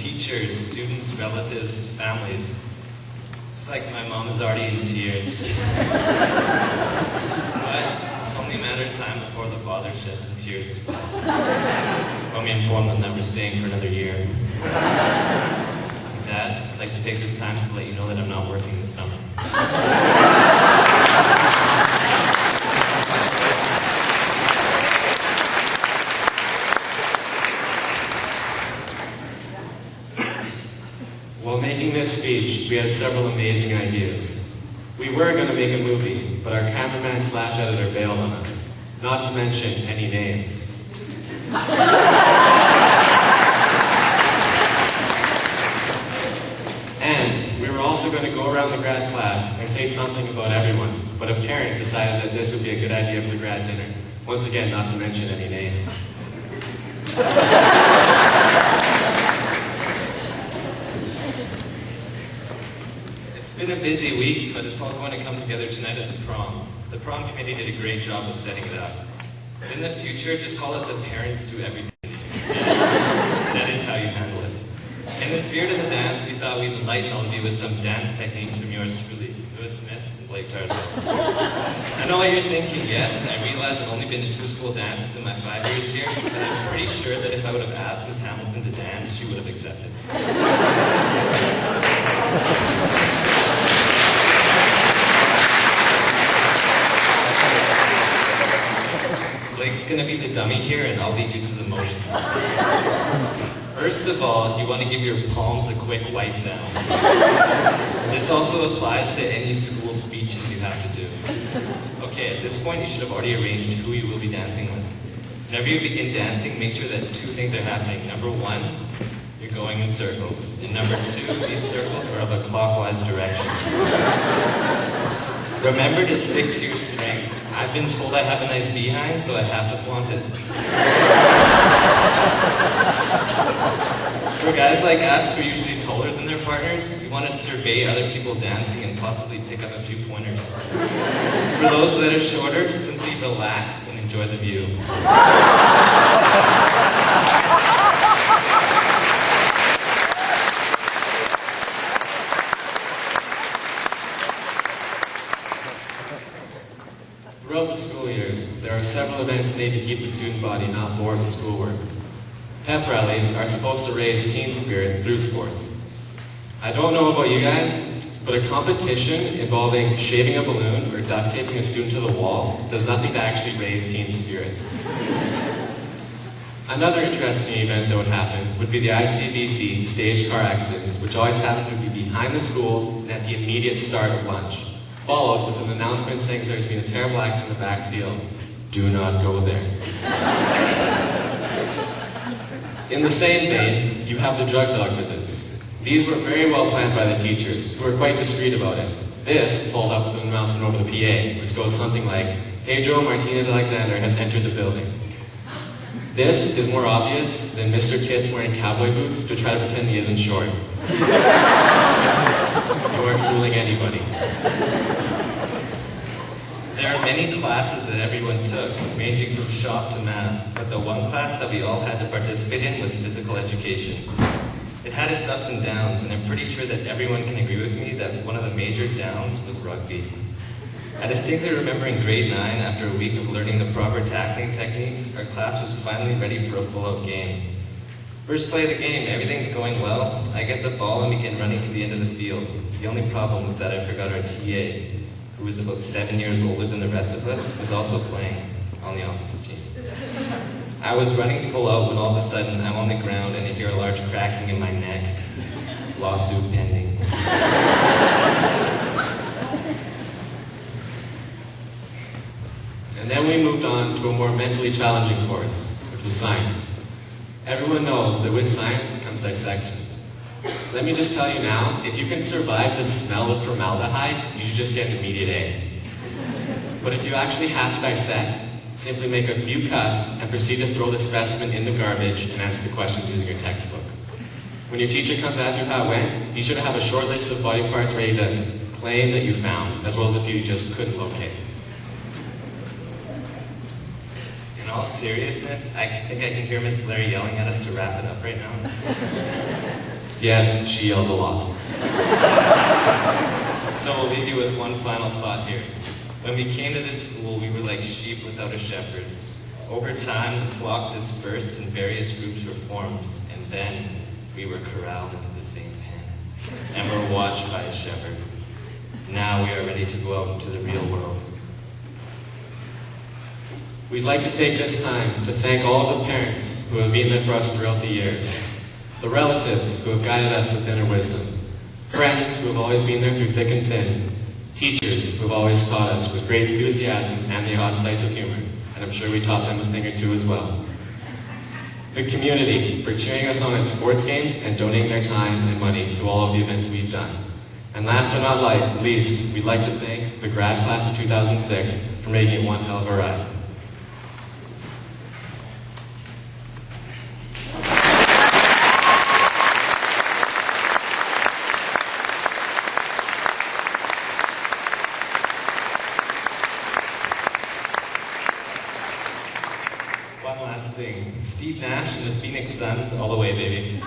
teachers, students, relatives, families. It's like my mom is already in tears. But it's only a matter of time before the father sheds some tears as well. When we inform them that we're staying for another year. Dad, I'd like to take this time to let you know that I'm not working this summer. While making this speech, we had several amazing ideas. We were going to make a movie, but our cameraman / editor bailed on us, not to mention any names. And we were also going to go around the grad class and say something about everyone, but a parent decided that this would be a good idea for the grad dinner. Once again, not to mention any names. It's been a busy week, but it's all going to come together tonight at the prom. The prom committee did a great job of setting it up. In the future, just call it the parents do everything. That is how you handle it. In the spirit of the dance, we thought we'd enlighten all of you with some dance techniques from yours truly, Lewis Smith and Blake Tarzan. I know what you're thinking, yes, I realize I've only been to 2 school dances in my 5 years here, but I'm pretty sure that if I would have asked Miss Hamilton to dance, she would have accepted. Blake's gonna be the dummy here, and I'll lead you through the motions. First of all, you want to give your palms a quick wipe down. This also applies to any school speeches you have to do. Okay, at this point, you should have already arranged who you will be dancing with. Whenever you begin dancing, make sure that 2 things are happening. Number 1, you're going in circles. And number 2, these circles are of a clockwise direction. Remember to stick to your strengths. I've been told I have a nice behind, so I have to flaunt it. For guys like us who are usually taller than their partners, we want to survey other people dancing and possibly pick up a few pointers. For those that are shorter, simply relax and enjoy the view. Throughout the school years, there are several events made to keep the student body not bored with schoolwork. Pep rallies are supposed to raise teen spirit through sports. I don't know about you guys, but a competition involving shaving a balloon or duct taping a student to the wall does nothing to actually raise teen spirit. Another interesting event that would happen would be the ICBC staged car accidents, which always happen to be behind the school and at the immediate start of lunch, followed with an announcement saying there's been a terrible accident in the backfield. Do not go there. In the same vein, you have the drug dog visits. These were very well planned by the teachers, who were quite discreet about it. This followed up with an announcement over the PA, which goes something like, Pedro Martinez Alexander has entered the building. This is more obvious than Mr. Kitts wearing cowboy boots to try to pretend he isn't short. You aren't fooling anybody. There are many classes that everyone took, ranging from shop to math, but the one class that we all had to participate in was physical education. It had its ups and downs, and I'm pretty sure that everyone can agree with me that one of the major downs was rugby. I distinctly remember in grade 9, after a week of learning the proper tackling techniques, our class was finally ready for a full-out game. First play of the game, everything's going well. I get the ball and begin running to the end of the field. The only problem was that I forgot our TA, who was about 7 years older than the rest of us, was also playing on the opposite team. I was running full out when all of a sudden I'm on the ground and I hear a large cracking in my neck. Lawsuit pending. And then we moved on to a more mentally challenging course, which was science. Everyone knows that with science comes dissections. Let me just tell you now, if you can survive the smell of formaldehyde, you should just get an immediate A. But if you actually have to dissect, simply make a few cuts and proceed to throw the specimen in the garbage and answer the questions using your textbook. When your teacher comes to ask you how it went, be sure to have a short list of body parts ready to claim that you found, as well as a few you just couldn't locate. In all seriousness, I think I can hear Miss Blair yelling at us to wrap it up right now. Yes, she yells a lot. So we'll leave you with one final thought here. When we came to this school, we were like sheep without a shepherd. Over time, the flock dispersed and various groups were formed, and then we were corralled into the same pen, and were watched by a shepherd. Now we are ready to go out into the real world. We'd like to take this time to thank all of the parents who have been there for us throughout the years, the relatives who have guided us with inner wisdom, friends who have always been there through thick and thin, teachers who have always taught us with great enthusiasm and the odd slice of humor, and I'm sure we taught them a thing or two as well. The community for cheering us on at sports games and donating their time and money to all of the events we've done. And last but not least, we'd like to thank the grad class of 2006 for making it one hell of a ride. One last thing. Steve Nash and the Phoenix Suns all the way, baby.